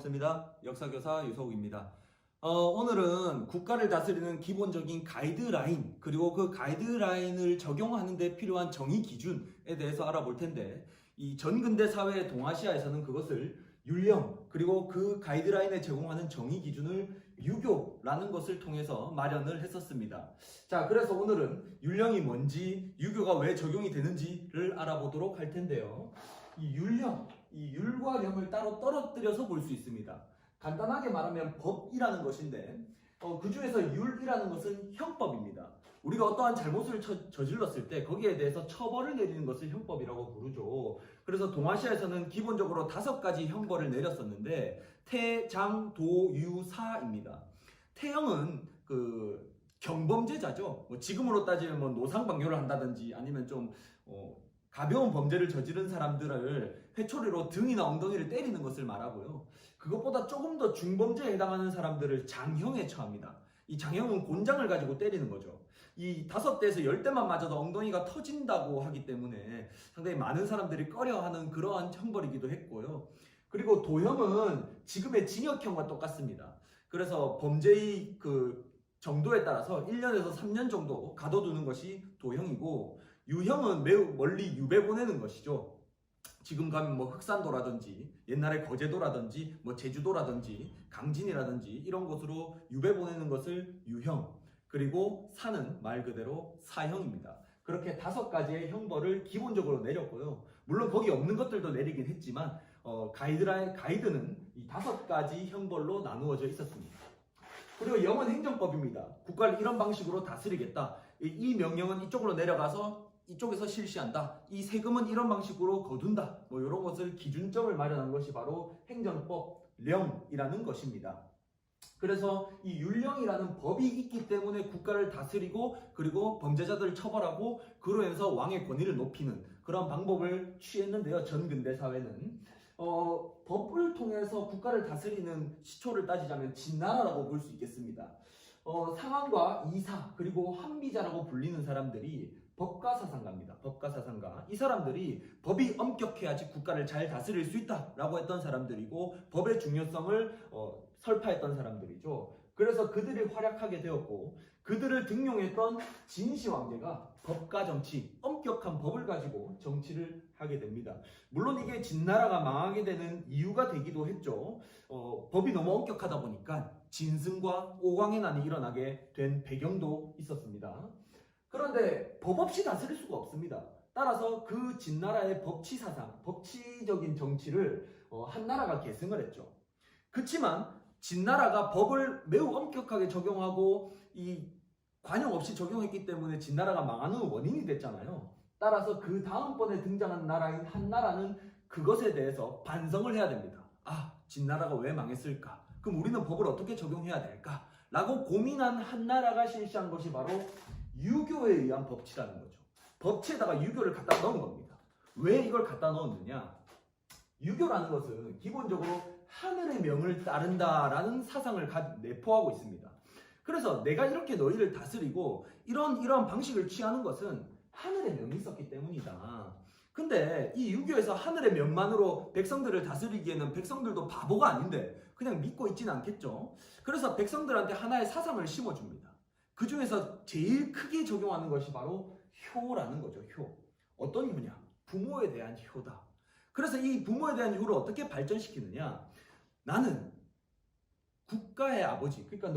반갑습니다. 역사교사 유석욱입니다. 오늘은 국가를 다스리는 기본적인 가이드라인, 그리고 그 가이드라인을 적용하는 데 필요한 정의 기준에 대해서 알아볼 텐데, 이 전근대 사회 동아시아에서는 그것을 율령, 그리고 그 가이드라인에 제공하는 정의 기준을 유교라는 것을 통해서 마련을 했었습니다. 자, 그래서 오늘은 율령이 뭔지, 유교가 왜 적용이 되는지를 알아보도록 할 텐데요. 이 율령, 이 율과 령을 따로 떨어뜨려서 볼 수 있습니다. 간단하게 말하면 법이라는 것인데, 그 중에서 율이라는 것은 형법입니다. 우리가 어떠한 잘못을 저질렀을 때 거기에 대해서 처벌을 내리는 것을 형법이라고 부르죠. 그래서 동아시아에서는 기본적으로 5가지 형벌을 내렸었는데, 태, 장, 도, 유, 사입니다. 태형은 경범죄자죠. 지금으로 따지면 노상방뇨를 한다든지 아니면 좀 가벼운 범죄를 저지른 사람들을 회초리로 등이나 엉덩이를 때리는 것을 말하고요. 그것보다 조금 더 중범죄에 해당하는 사람들을 장형에 처합니다. 이 장형은 곤장을 가지고 때리는 거죠. 이 5대에서 10대만 맞아도 엉덩이가 터진다고 하기 때문에 상당히 많은 사람들이 꺼려하는 그러한 형벌이기도 했고요. 그리고 도형은 지금의 징역형과 똑같습니다. 그래서 범죄의 정도에 따라서 1년에서 3년 정도 가둬두는 것이 도형이고, 유형은 매우 멀리 유배 보내는 것이죠. 지금 가면 흑산도라든지 옛날에 거제도라든지 제주도라든지 강진이라든지 이런 곳으로 유배 보내는 것을 유형, 그리고 사는 말 그대로 사형입니다. 그렇게 5가지의 형벌을 기본적으로 내렸고요. 물론 거기 없는 것들도 내리긴 했지만 가이드는 이 5가지 형벌로 나누어져 있었습니다. 그리고 영은 행정법입니다. 국가를 이런 방식으로 다스리겠다. 이 명령은 이쪽으로 내려가서 이쪽에서 실시한다. 이 세금은 이런 방식으로 거둔다. 이런 것을 기준점을 마련한 것이 바로 행정법, 령이라는 것입니다. 그래서 이 율령이라는 법이 있기 때문에 국가를 다스리고, 그리고 범죄자들을 처벌하고, 그로 인해서 왕의 권위를 높이는 그런 방법을 취했는데요. 전근대 사회는 법을 통해서 국가를 다스리는 시초를 따지자면 진나라라고 볼 수 있겠습니다. 상황과 이사, 그리고 합리자라고 불리는 사람들이 법가사상가입니다. 법가사상가. 이 사람들이 법이 엄격해야지 국가를 잘 다스릴 수 있다라고 했던 사람들이고, 법의 중요성을 설파했던 사람들이죠. 그래서 그들이 활약하게 되었고, 그들을 등용했던 진시황제가 법과 정치, 엄격한 법을 가지고 정치를 하게 됩니다. 물론 이게 진나라가 망하게 되는 이유가 되기도 했죠. 법이 너무 엄격하다 보니까 진승과 오광의 난이 일어나게 된 배경도 있었습니다. 그런데 법 없이 다스릴 수가 없습니다. 따라서 그 진나라의 법치사상, 법치적인 정치를 한 나라가 계승을 했죠. 그렇지만 진나라가 법을 매우 엄격하게 적용하고 이 관용 없이 적용했기 때문에 진나라가 망하는 원인이 됐잖아요. 따라서 그 다음번에 등장한 나라인 한나라는 그것에 대해서 반성을 해야 됩니다. 진나라가 왜 망했을까? 그럼 우리는 법을 어떻게 적용해야 될까? 라고 고민한 한나라가 실시한 것이 바로 유교에 의한 법치라는 거죠. 법치에다가 유교를 갖다 넣은 겁니다. 왜 이걸 갖다 넣었느냐? 유교라는 것은 기본적으로 하늘의 명을 따른다라는 사상을 내포하고 있습니다. 그래서 내가 이렇게 너희를 다스리고 이런 방식을 취하는 것은 하늘의 명이 있었기 때문이다. 근데 이 유교에서 하늘의 명만으로 백성들을 다스리기에는 백성들도 바보가 아닌데 그냥 믿고 있지는 않겠죠. 그래서 백성들한테 하나의 사상을 심어줍니다. 그 중에서 제일 크게 적용하는 것이 바로 효라는 거죠. 효. 어떤 효냐? 부모에 대한 효다. 그래서 이 부모에 대한 효를 어떻게 발전시키느냐? 나는 국가의 아버지, 그러니까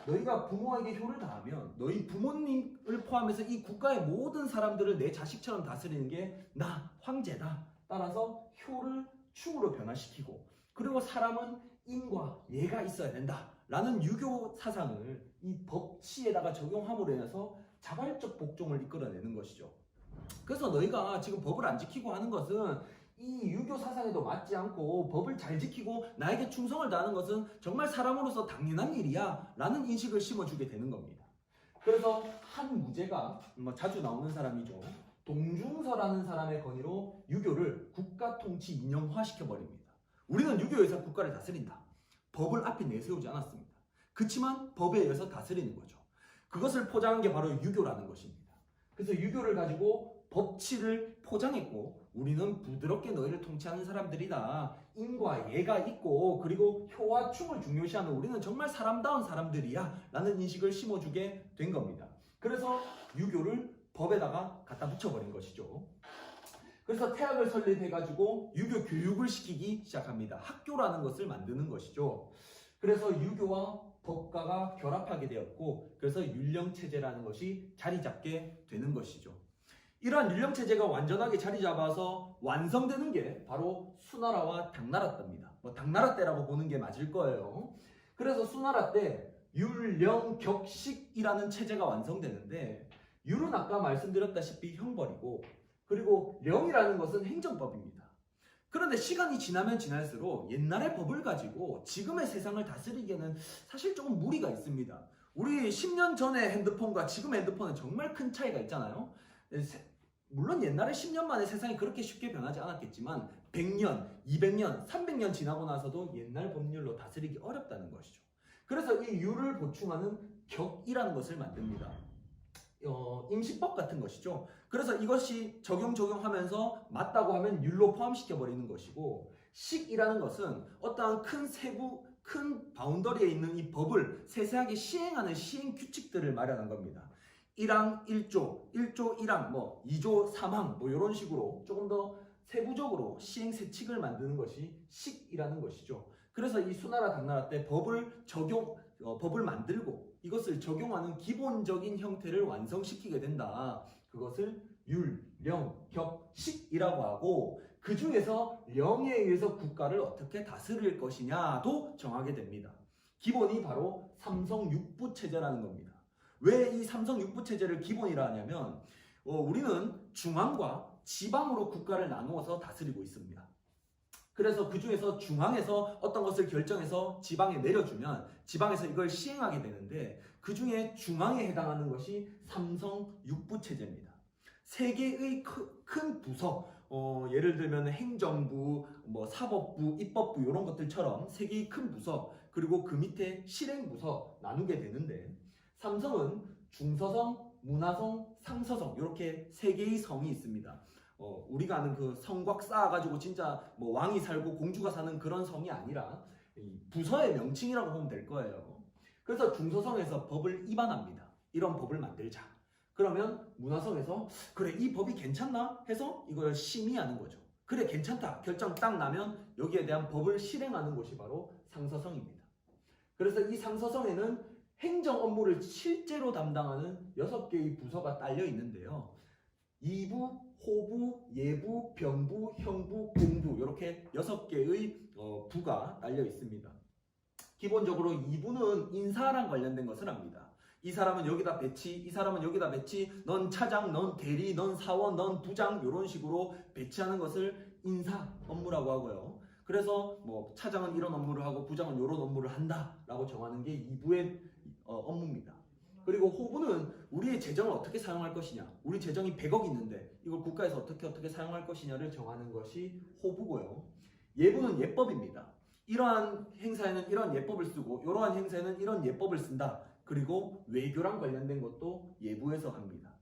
너희가 부모에게 효를 다하면 너희 부모님을 포함해서 이 국가의 모든 사람들을 내 자식처럼 다스리는 게 나, 황제다. 따라서 효를 충으로 변화시키고, 그리고 사람은 인과 예가 있어야 된다. 라는 유교 사상을 이 법치에다가 적용함으로 인해서 자발적 복종을 이끌어내는 것이죠. 그래서 너희가 지금 법을 안 지키고 하는 것은 이 유교 사상에도 맞지 않고, 법을 잘 지키고 나에게 충성을 다하는 것은 정말 사람으로서 당연한 일이야 라는 인식을 심어주게 되는 겁니다. 그래서 한 무제가 자주 나오는 사람이죠. 동중서라는 사람의 건의로 유교를 국가 통치 인형화시켜버립니다. 우리는 유교에서 국가를 다스린다. 법을 앞에 내세우지 않았습니다. 그렇지만 법에 의해서 다스리는 거죠. 그것을 포장한 게 바로 유교라는 것입니다. 그래서 유교를 가지고 법치를 포장했고 우리는 부드럽게 너희를 통치하는 사람들이다. 인과 예가 있고 그리고 효와 충을 중요시하는 우리는 정말 사람다운 사람들이야 라는 인식을 심어주게 된 겁니다. 그래서 유교를 법에다가 갖다 붙여버린 것이죠. 그래서 태학을 설립해가지고 유교 교육을 시키기 시작합니다. 학교라는 것을 만드는 것이죠. 그래서 유교와 법가가 결합하게 되었고 그래서 율령체제라는 것이 자리 잡게 되는 것이죠. 이러한 율령체제가 완전하게 자리 잡아서 완성되는 게 바로 수나라와 당나라 때입니다. 당나라 때라고 보는 게 맞을 거예요. 그래서 수나라 때 율령격식이라는 체제가 완성되는데 율은 아까 말씀드렸다시피 형벌이고 그리고 령이라는 것은 행정법입니다. 그런데 시간이 지나면 지날수록 옛날의 법을 가지고 지금의 세상을 다스리기에는 사실 조금 무리가 있습니다. 우리 10년 전의 핸드폰과 지금의 핸드폰은 정말 큰 차이가 있잖아요. 물론 옛날에 10년 만에 세상이 그렇게 쉽게 변하지 않았겠지만 100년, 200년, 300년 지나고 나서도 옛날 법률로 다스리기 어렵다는 것이죠. 그래서 이 율을 보충하는 격이라는 것을 만듭니다. 임시법 같은 것이죠. 그래서 이것이 적용하면서 맞다고 하면 율로 포함시켜버리는 것이고 식이라는 것은 어떠한 큰 세부, 큰 바운더리에 있는 이 법을 세세하게 시행하는 시행 규칙들을 마련한 겁니다. 1항 1조, 1조 1항, 2조 3항 이런 식으로 조금 더 세부적으로 시행 세칙을 만드는 것이 식이라는 것이죠. 그래서 이 수나라 당나라 때 법을 만들고 이것을 적용하는 기본적인 형태를 완성시키게 된다. 그것을 율, 령, 격, 식이라고 하고 그 중에서 령에 의해서 국가를 어떻게 다스릴 것이냐도 정하게 됩니다. 기본이 바로 삼성육부 체제라는 겁니다. 왜 이 삼성육부 체제를 기본이라 하냐면 우리는 중앙과 지방으로 국가를 나누어서 다스리고 있습니다. 그래서 그 중에서 중앙에서 어떤 것을 결정해서 지방에 내려주면 지방에서 이걸 시행하게 되는데 그 중에 중앙에 해당하는 것이 삼성육부 체제입니다. 세 개의 큰 부서, 예를 들면 행정부, 사법부, 입법부 이런 것들처럼 세 개의 큰 부서 그리고 그 밑에 실행부서 나누게 되는데 삼성은 중서성, 문화성, 상서성 이렇게 세 개의 성이 있습니다. 우리가 아는 그 성곽 쌓아가지고 진짜 왕이 살고 공주가 사는 그런 성이 아니라 부서의 명칭이라고 보면 될 거예요. 그래서 중서성에서 법을 입안합니다. 이런 법을 만들자. 그러면 문화성에서 그래 이 법이 괜찮나 해서 이걸 심의하는 거죠. 그래 괜찮다 결정 딱 나면 여기에 대한 법을 실행하는 곳이 바로 상서성입니다. 그래서 이 상서성에는 행정 업무를 실제로 담당하는 6개의 부서가 딸려 있는데요. 이부, 호부, 예부, 병부, 형부, 공부 이렇게 6개의 부가 딸려 있습니다. 기본적으로 이부는 인사랑 관련된 것을 합니다. 이 사람은 여기다 배치, 이 사람은 여기다 배치, 넌 차장, 넌 대리, 넌 사원, 넌 부장 이런 식으로 배치하는 것을 인사 업무라고 하고요. 그래서 차장은 이런 업무를 하고 부장은 이런 업무를 한다라고 정하는 게 이부의 업무입니다. 그리고 호부는 우리의 재정을 어떻게 사용할 것이냐, 우리 재정이 100억 있는데 이걸 국가에서 어떻게 사용할 것이냐를 정하는 것이 호부고요. 예부는 예법입니다. 이러한 행사에는 이런 예법을 쓰고 이러한 행사에는 이런 예법을 쓴다. 그리고 외교랑 관련된 것도 예부에서 합니다.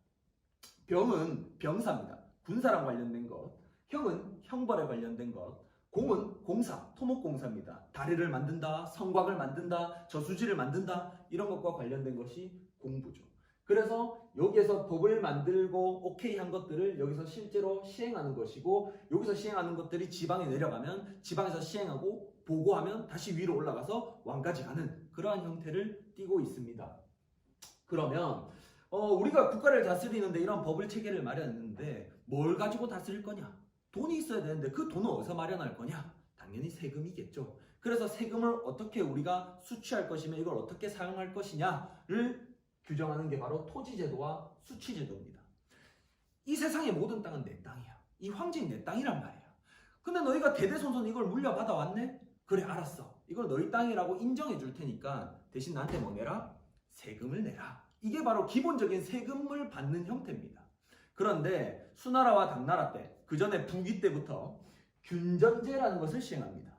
병은 병사입니다. 군사랑 관련된 것. 형은 형벌에 관련된 것. 공은 공사, 토목공사입니다. 다리를 만든다, 성곽을 만든다, 저수지를 만든다 이런 것과 관련된 것이 공부죠. 그래서 여기에서 법을 만들고 오케이 한 것들을 여기서 실제로 시행하는 것이고 여기서 시행하는 것들이 지방에 내려가면 지방에서 시행하고 보고하면 다시 위로 올라가서 왕까지 가는 그러한 형태를 띠고 있습니다. 그러면 우리가 국가를 다스리는데 이런 법을 체계를 마련했는데 뭘 가지고 다스릴 거냐? 돈이 있어야 되는데 그 돈은 어디서 마련할 거냐? 당연히 세금이겠죠. 그래서 세금을 어떻게 우리가 수취할 것이며 이걸 어떻게 사용할 것이냐를 규정하는 게 바로 토지제도와 수취제도입니다. 이 세상의 모든 땅은 내 땅이야. 이 황제는 내 땅이란 말이야. 근데 너희가 대대손손 이걸 물려받아 왔네? 그래 알았어. 이걸 너희 땅이라고 인정해 줄 테니까 대신 나한테 뭐 내라? 세금을 내라. 이게 바로 기본적인 세금을 받는 형태입니다. 그런데 수나라와 당나라 때, 그 전에 부귀 때부터 균전제라는 것을 시행합니다.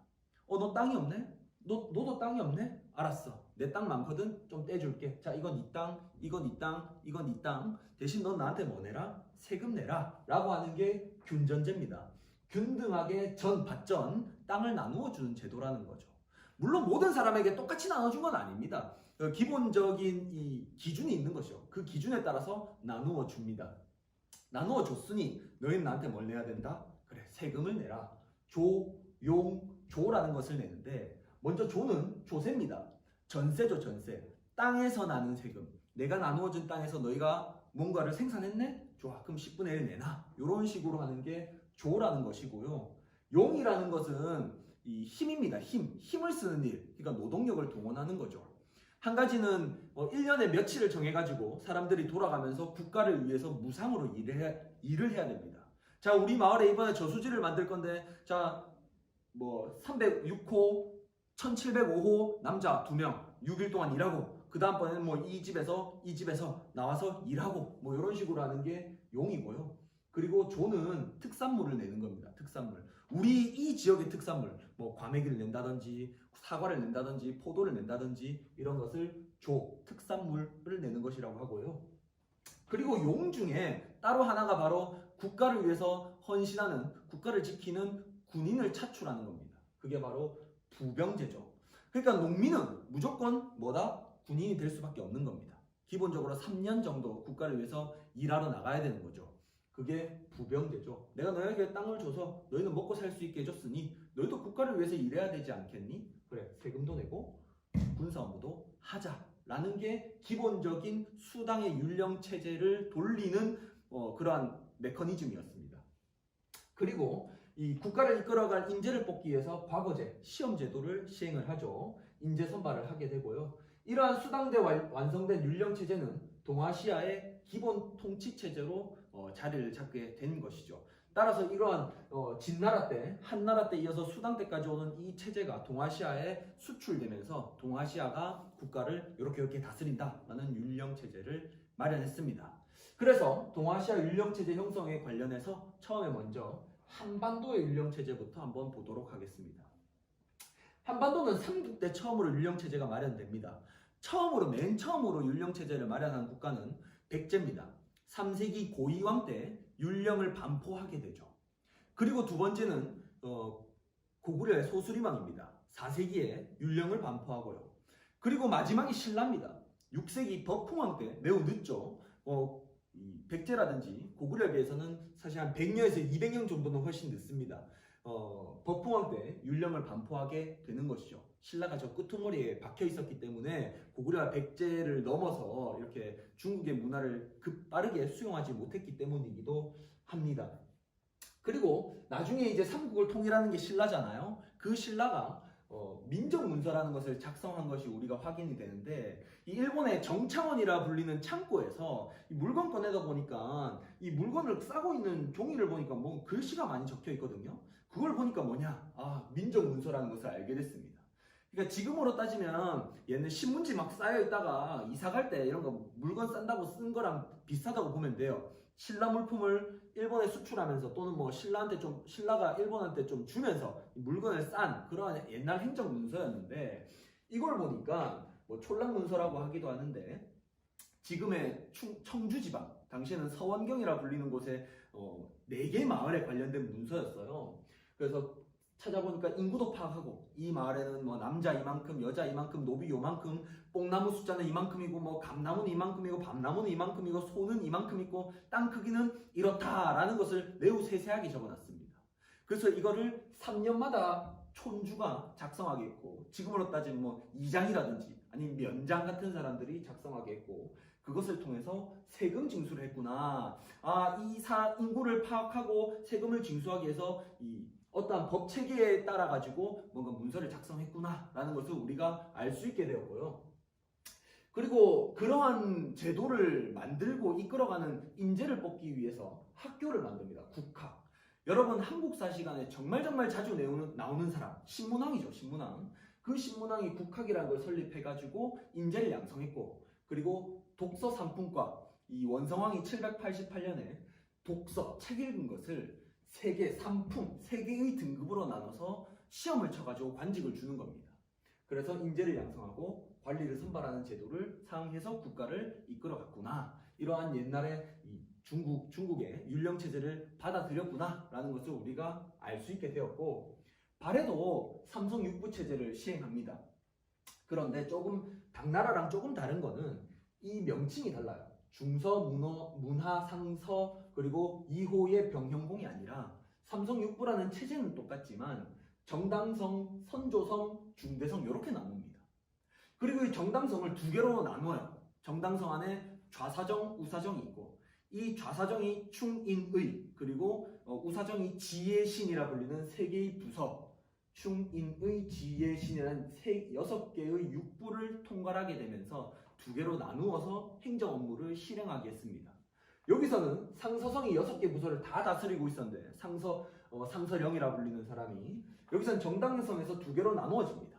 너 땅이 없네? 너도 땅이 없네? 알았어. 내 땅 많거든? 좀 떼줄게. 자, 이건 이 땅, 이건 이 땅, 이건 이 땅. 대신 넌 나한테 뭐 내라? 세금 내라. 라고 하는 게 균전제입니다. 균등하게 받전 땅을 나누어 주는 제도라는 거죠. 물론 모든 사람에게 똑같이 나눠준 건 아닙니다. 기본적인 이 기준이 있는 것이요. 그 기준에 따라서 나누어 줍니다. 나누어 줬으니 너희는 나한테 뭘 내야 된다? 그래, 세금을 내라. 조, 용, 조라는 것을 내는데 먼저 조는 조세입니다. 전세죠, 전세. 땅에서 나는 세금. 내가 나누어준 땅에서 너희가 뭔가를 생산했네? 좋아, 그럼 10분의 1 내놔. 이런 식으로 하는 게 조라는 것이고요. 용이라는 것은 이 힘입니다. 힘을 쓰는 일. 그러니까 노동력을 동원하는 거죠. 한 가지는 1년에 며칠을 정해가지고 사람들이 돌아가면서 국가를 위해서 무상으로 일을 해야 됩니다. 자, 우리 마을에 이번에 저수지를 만들 건데, 자, 306호, 1705호 남자 2명 6일 동안 일하고, 그 다음번에는 이 집에서 나와서 일하고, 이런 식으로 하는 게 용이고요. 그리고 조는 특산물을 내는 겁니다. 특산물. 우리 이 지역의 특산물, 과메기를 낸다든지, 사과를 낸다든지, 포도를 낸다든지, 이런 것을 특산물을 내는 것이라고 하고요. 그리고 용 중에 따로 하나가 바로 국가를 위해서 헌신하는, 국가를 지키는 군인을 차출하는 겁니다. 그게 바로 부병제죠. 그러니까 농민은 무조건 군인이 될 수밖에 없는 겁니다. 기본적으로 3년 정도 국가를 위해서 일하러 나가야 되는 거죠. 그게 부병제죠. 내가 너에게 땅을 줘서 너희는 먹고 살 수 있게 해줬으니 너희도 국가를 위해서 일해야 되지 않겠니? 그래, 세금도 내고 군사 업무도 하자라는 게 기본적인 수당의 율령 체제를 돌리는 그러한 메커니즘이었습니다. 그리고 이 국가를 이끌어갈 인재를 뽑기 위해서 과거제, 시험제도를 시행을 하죠. 인재 선발을 하게 되고요. 이러한 수당제 완성된 율령 체제는 동아시아의 기본 통치 체제로 자리를 잡게 된 것이죠. 따라서 이러한 진나라 때, 한나라 때 이어서 수당 때까지 오는 이 체제가 동아시아에 수출되면서 동아시아가 국가를 이렇게 다스린다라는 율령 체제를 마련했습니다. 그래서 동아시아 율령 체제 형성에 관련해서 처음에 먼저 한반도의 율령 체제부터 한번 보도록 하겠습니다. 한반도는 삼국 때 처음으로 율령 체제가 마련됩니다. 맨 처음으로 율령 체제를 마련한 국가는 백제입니다. 3세기 고이왕 때 율령을 반포하게 되죠. 그리고 두 번째는 고구려의 소수리망입니다. 4세기에 율령을 반포하고요. 그리고 마지막이 신라입니다. 6세기 버풍왕 때 매우 늦죠. 이 백제라든지 고구려에 비해서는 사실 한 100년에서 200년 정도는 훨씬 늦습니다. 버풍왕 때 율령을 반포하게 되는 것이죠. 신라가 저 끄트머리에 박혀 있었기 때문에 고구려와 백제를 넘어서 이렇게 중국의 문화를 빠르게 수용하지 못했기 때문이기도 합니다. 그리고 나중에 이제 삼국을 통일하는 게 신라잖아요. 그 신라가 민족문서라는 것을 작성한 것이 우리가 확인이 되는데, 이 일본의 정창원이라 불리는 창고에서 이 물건 꺼내다 보니까 이 물건을 싸고 있는 종이를 보니까 글씨가 많이 적혀 있거든요. 그걸 보니까 민족문서라는 것을 알게 됐습니다. 그러니까 지금으로 따지면 얘는 신문지 막 쌓여 있다가 이사 갈 때 이런 거 물건 싼다고 쓴 거랑 비슷하다고 보면 돼요. 신라 물품을 일본에 수출하면서 또는 신라가 일본한테 좀 주면서 물건을 싼 그러한 옛날 행정 문서였는데, 이걸 보니까 촐락문서라고 하기도 하는데, 지금의 청주 지방, 당시에는 서원경이라 불리는 곳에 4개 마을에 관련된 문서였어요. 그래서 찾아보니까 인구도 파악하고, 이 마을에는 남자 이만큼, 여자 이만큼, 노비 요만큼, 뽕나무 숫자는 이만큼이고, 감나무는 이만큼이고, 밤나무는 이만큼이고, 소는 이만큼 있고, 땅 크기는 이렇다라는 것을 매우 세세하게 적어놨습니다. 그래서 이거를 3년마다 촌주가 작성하게 했고, 지금으로 따지면 이장이라든지 아니면 면장 같은 사람들이 작성하게 했고, 그것을 통해서 세금 징수를 했구나. 인구를 파악하고 세금을 징수하기 위해서 어떠한 법 체계에 따라 가지고 뭔가 문서를 작성했구나 라는 것을 우리가 알 수 있게 되었고요. 그리고 그러한 제도를 만들고 이끌어가는 인재를 뽑기 위해서 학교를 만듭니다. 국학. 여러분 한국사 시간에 정말 자주 나오는 사람, 신문왕이죠. 신문왕. 그 신문왕이 국학이라는 걸 설립해가지고 인재를 양성했고, 그리고 독서 상품과, 이 원성왕이 788년에 독서, 책 읽은 것을 3개, 3개의 등급으로 나눠서 시험을 쳐가지고 관직을 주는 겁니다. 그래서 인재를 양성하고 관리를 선발하는 제도를 사용해서 국가를 이끌어갔구나. 이러한 옛날에 이 중국의 율령 체제를 받아들였구나라는 것을 우리가 알 수 있게 되었고, 발해도 삼성 육부 체제를 시행합니다. 그런데 조금 당나라랑 조금 다른 거는 이 명칭이 달라요. 중서, 문하, 상서, 그리고 2호의 병형공이 아니라 삼성 육부라는 체제는 똑같지만 정당성, 선조성, 중대성 이렇게 나눕니다. 그리고 이 정당성을 두 개로 나눠요. 정당성 안에 좌사정, 우사정이 있고, 이 좌사정이 충인의, 그리고 우사정이 지혜신이라 불리는 세 개의 부서, 충인의, 지혜신이라는 6개의 육부를 통괄하게 되면서 두 개로 나누어서 행정 업무를 실행하게 했습니다. 여기서는 상서성이 6개 부서를 다 다스리고 있었는데, 상서령이라 불리는 사람이 여기서는 정당성에서 두 개로 나누어집니다.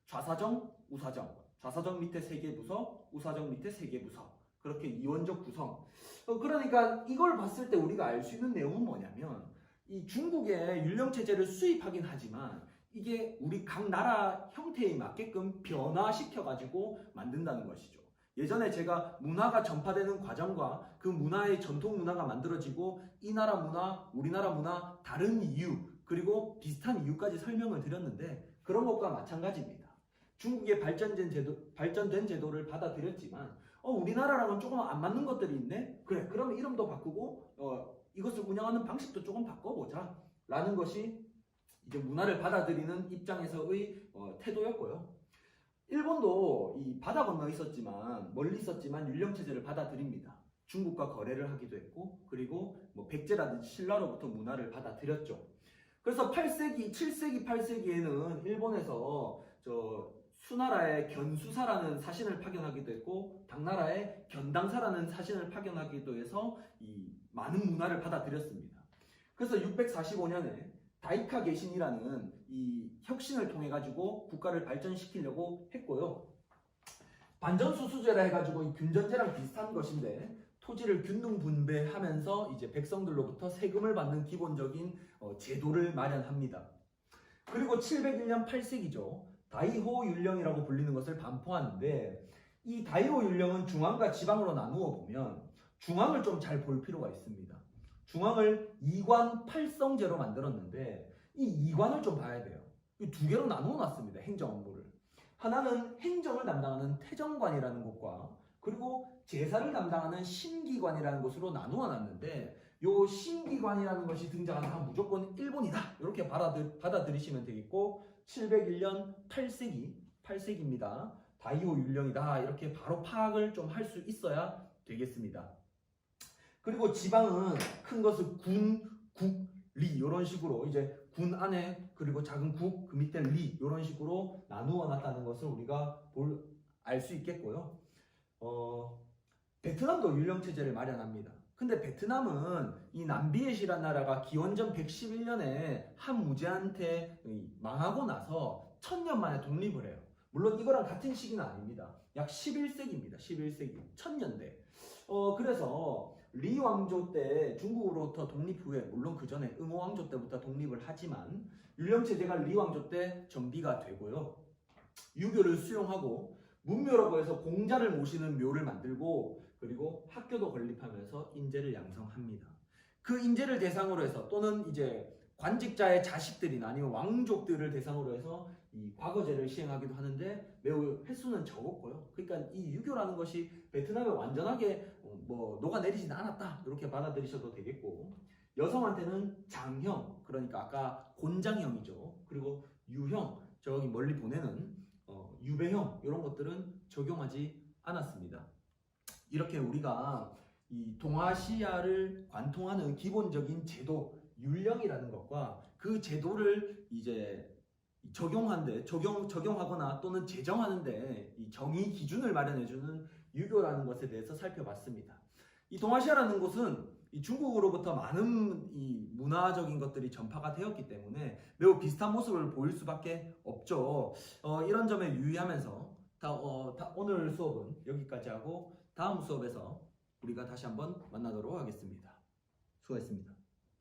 좌사정, 우사정. 좌사정 밑에 3개 부서, 우사정 밑에 3개 부서. 그렇게 이원적 구성. 그러니까 이걸 봤을 때 우리가 알 수 있는 내용은 뭐냐면, 이 중국의 율령체제를 수입하긴 하지만 이게 우리 각 나라 형태에 맞게끔 변화시켜가지고 만든다는 것이죠. 예전에 제가 문화가 전파되는 과정과 그 문화의 전통 문화가 만들어지고 이 나라 문화, 우리나라 문화, 다른 이유, 그리고 비슷한 이유까지 설명을 드렸는데, 그런 것과 마찬가지입니다. 중국의 발전된 제도를 받아들였지만 우리나라랑은 조금 안 맞는 것들이 있네? 그래, 그러면 이름도 바꾸고 이것을 운영하는 방식도 조금 바꿔보자 라는 것이 이제 문화를 받아들이는 입장에서의 태도였고요. 일본도 이 바다 건너 있었지만, 멀리 있었지만 율령체제를 받아들입니다. 중국과 거래를 하기도 했고, 그리고 뭐 백제라든지 신라로부터 문화를 받아들였죠. 그래서 8세기, 7세기, 8세기에는 일본에서 수나라의 견수사라는 사신을 파견하기도 했고, 당나라의 견당사라는 사신을 파견하기도 해서 이 많은 문화를 받아들였습니다. 그래서 645년에 다이카 개신이라는 이 혁신을 통해 가지고 국가를 발전시키려고 했고요. 반전수수제라 해가지고 이 균전제랑 비슷한 것인데, 토지를 균등 분배하면서 이제 백성들로부터 세금을 받는 기본적인 제도를 마련합니다. 그리고 701년 8세기죠. 다이호 율령이라고 불리는 것을 반포하는데, 이 다이호 율령은 중앙과 지방으로 나누어 보면 중앙을 좀 잘 볼 필요가 있습니다. 중앙을 2관 8성제로 만들었는데, 이 2관을 좀 봐야 돼요. 이 두 개로 나누어 놨습니다. 행정 업무를. 하나는 행정을 담당하는 태정관이라는 곳과, 그리고 제사를 담당하는 신기관이라는 곳으로 나누어 놨는데, 요 신기관이라는 것이 등장하면 무조건 일본이다 이렇게 받아들이시면 되겠고, 701년 8세기입니다. 다이호 율령이다 이렇게 바로 파악을 좀 할 수 있어야 되겠습니다. 그리고 지방은 큰 것을 군, 국, 리 이런 식으로 이제 군 안에, 그리고 작은 국, 그 밑에 리 이런 식으로 나누어 놨다는 것을 우리가 알 수 있겠고요. 베트남도 율령체제를 마련합니다. 근데 베트남은 이 남비엣이라는 나라가 기원전 111년에 한 무제한테 망하고 나서 1000년 만에 독립을 해요. 물론 이거랑 같은 시기는 아닙니다. 약 11세기입니다. 11세기. 1000년대. 그래서 리 왕조 때 중국으로부터 독립 후에, 물론 그 전에 응호 왕조 때부터 독립을 하지만 율령체제가 리 왕조 때 정비가 되고요. 유교를 수용하고 문묘라고 해서 공자를 모시는 묘를 만들고, 그리고 학교도 건립하면서 인재를 양성합니다. 그 인재를 대상으로 해서, 또는 이제 관직자의 자식들이나 아니면 왕족들을 대상으로 해서 이 과거제를 시행하기도 하는데 매우 횟수는 적었고요. 그러니까 이 유교라는 것이 베트남에 완전하게 녹아내리진 않았다 이렇게 받아들이셔도 되겠고, 여성한테는 장형, 그러니까 아까 곤장형이죠. 그리고 유형, 저기 멀리 보내는 유배형, 이런 것들은 적용하지 않았습니다. 이렇게 우리가 이 동아시아를 관통하는 기본적인 제도, 율령이라는 것과 그 제도를 이제 적용하거나 또는 제정하는데 이 정의 기준을 마련해주는 유교라는 것에 대해서 살펴봤습니다. 이 동아시아라는 곳은 이 중국으로부터 많은 이 문화적인 것들이 전파가 되었기 때문에 매우 비슷한 모습을 보일 수밖에 없죠. 이런 점에 유의하면서 오늘 수업은 여기까지 하고, 다음 수업에서 우리가 다시 한번 만나도록 하겠습니다. 수고했습니다.